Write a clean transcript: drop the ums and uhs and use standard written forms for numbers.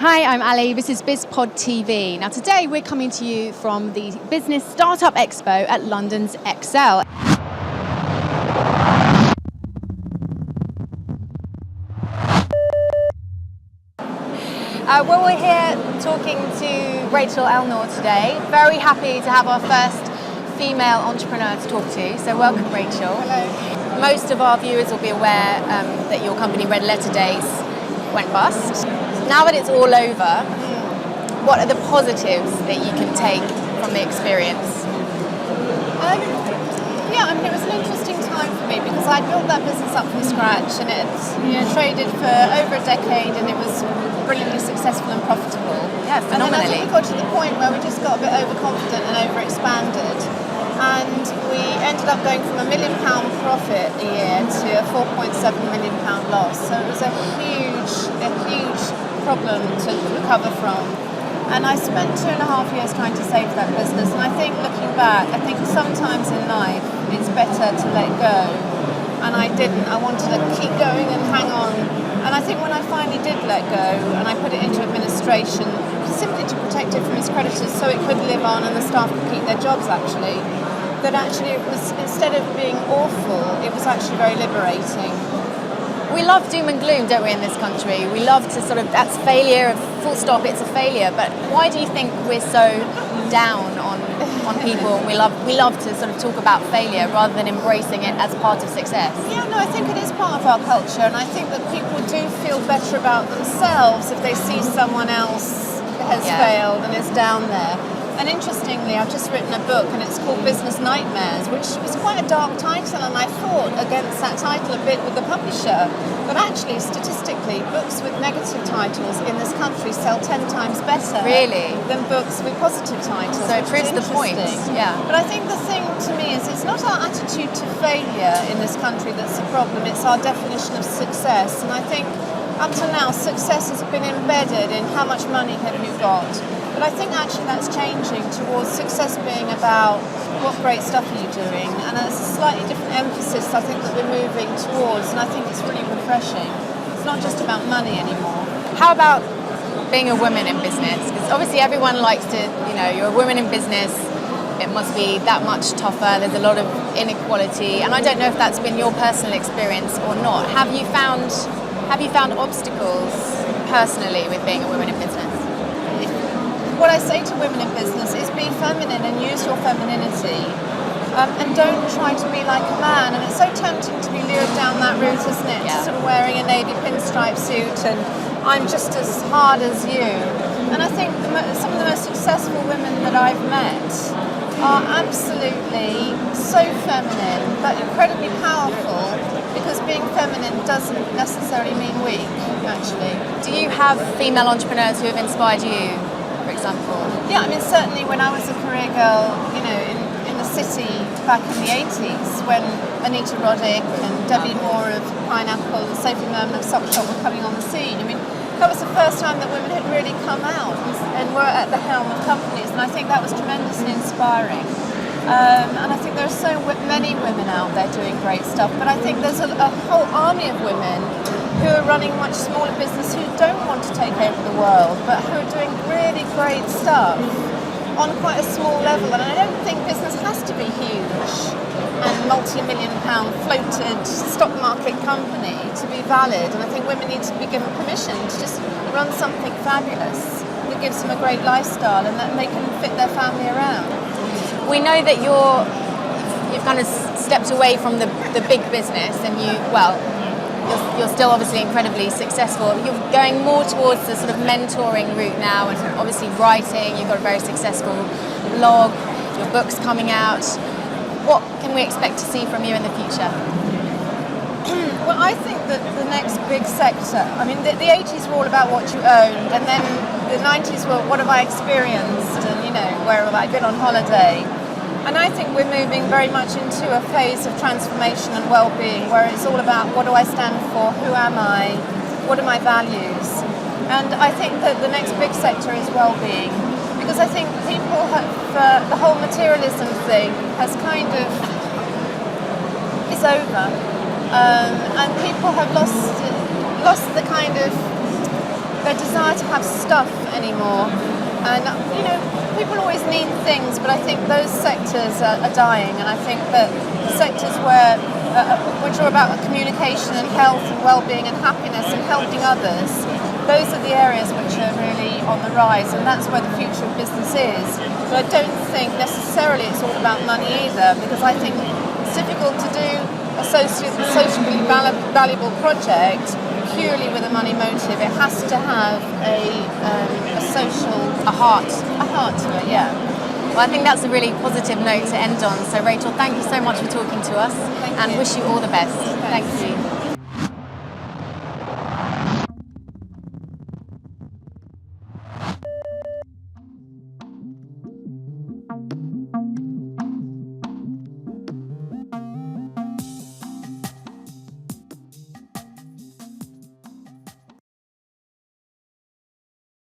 Hi, I'm Ali. This is BizPod TV. Now today we're coming to you from the Business Startup Expo at London's Excel. Well, we're here talking to Rachel Elnaugh today. Very happy to have our first female entrepreneur to talk to. So welcome, Rachel. Hello. Most of our viewers will be aware that your company Red Letter Days went bust. Now that it's all over, what are the positives that you can take from the experience? It was an interesting time for me because I built that business up from scratch, and it traded for over a decade, and it was brilliantly successful and profitable. Yeah, And then I phenomenally. think we got to the point where we just got a bit overconfident and overexpanded, and we ended up going from £1 million profit a year to a £4.7 million loss. So it was a huge problem to recover from. And I spent 2.5 years trying to save that business. And I think looking back, I think sometimes in life it's better to let go. And I didn't. I wanted to keep going and hang on. And I think when I finally did let go and I put it into administration, simply to protect it from its creditors so it could live on and the staff could keep their jobs actually, that actually it was, instead of being awful, it was actually very liberating. We love doom and gloom, don't we, in this country? We love to sort of, that's failure, full stop, it's a failure. But why do you think we're so down on people? We love to sort of talk about failure rather than embracing it as part of success. Yeah, no, I think it is part of our culture, and I think that people do feel better about themselves if they see someone else has failed and is down there. And interestingly, I've just written a book, and it's called Business Nightmares, which is quite a dark title, and I fought against that title a bit with the publisher. But actually, statistically, books with negative titles in this country sell 10 times better than books with positive titles. So it proves the point. Yeah. But I think the thing to me is it's not our attitude to failure in this country that's the problem, it's our definition of success. And I think up to now, success has been embedded in how much money have you got. But I think actually that's changing towards success being about what great stuff are you doing, and it's a slightly different emphasis I think that we're moving towards, and I think it's really refreshing. It's not just about money anymore. How about being a woman in business? Because obviously everyone likes to, you're a woman in business, it must be that much tougher, there's a lot of inequality, and I don't know if that's been your personal experience or not. Have you found obstacles personally with being a woman in business? What I say to women in business is be feminine and use your femininity, and don't try to be like a man. And it's so tempting to be lured down that route, isn't it? Yeah. Sort of wearing a navy pinstripe suit and I'm just as hard as you. And I think some of the most successful women that I've met are absolutely so feminine but incredibly powerful, because being feminine doesn't necessarily mean weak, actually. Do you have female entrepreneurs who have inspired you, for example? Yeah, I mean, certainly when I was a career girl, in the city back in the 80s, when Anita Roddick and Debbie Moore of Pineapple and Sophie Merman of Sock Shop were coming on the scene, I mean, that was the first time that women had really come out and were at the helm of companies, and I think that was tremendously inspiring. And I think there are so many women out there doing great stuff, but I think there's a whole army of women who are running much smaller business, who don't want to take over the world, but who are doing really great stuff on quite a small level. And I don't think business has to be huge and multi-million-pound floated stock market company to be valid. And I think women need to be given permission to just run something fabulous that gives them a great lifestyle and that they can fit their family around. We know that you've kind of stepped away from the big business, and you're still obviously incredibly successful. You're going more towards the sort of mentoring route now, and obviously writing. You've got a very successful blog, your book's coming out. What can we expect to see from you in the future? Well, I think that the next big sector, I mean, the 80s were all about what you owned, and then the 90s were what have I experienced, and where have I been on holiday. And I think we're moving very much into a phase of transformation and well-being, where it's all about what do I stand for, who am I, what are my values. And I think that the next big sector is well-being, because I think people have, the whole materialism thing has kind of, is over. And people have lost the kind of their desire to have stuff anymore. And, you know, people always need things, but I think those sectors are dying. And I think that sectors which are about communication and health and well-being and happiness and helping others, those are the areas which are really on the rise, and that's where the future of business is. But I don't think necessarily it's all about money either, because I think it's difficult to do a socially valuable project purely with a money motive. It has to have a heart to it, yeah. Well, I think that's a really positive note to end on. So Rachel, thank you so much for talking to us, and wish you all the best. Thank you.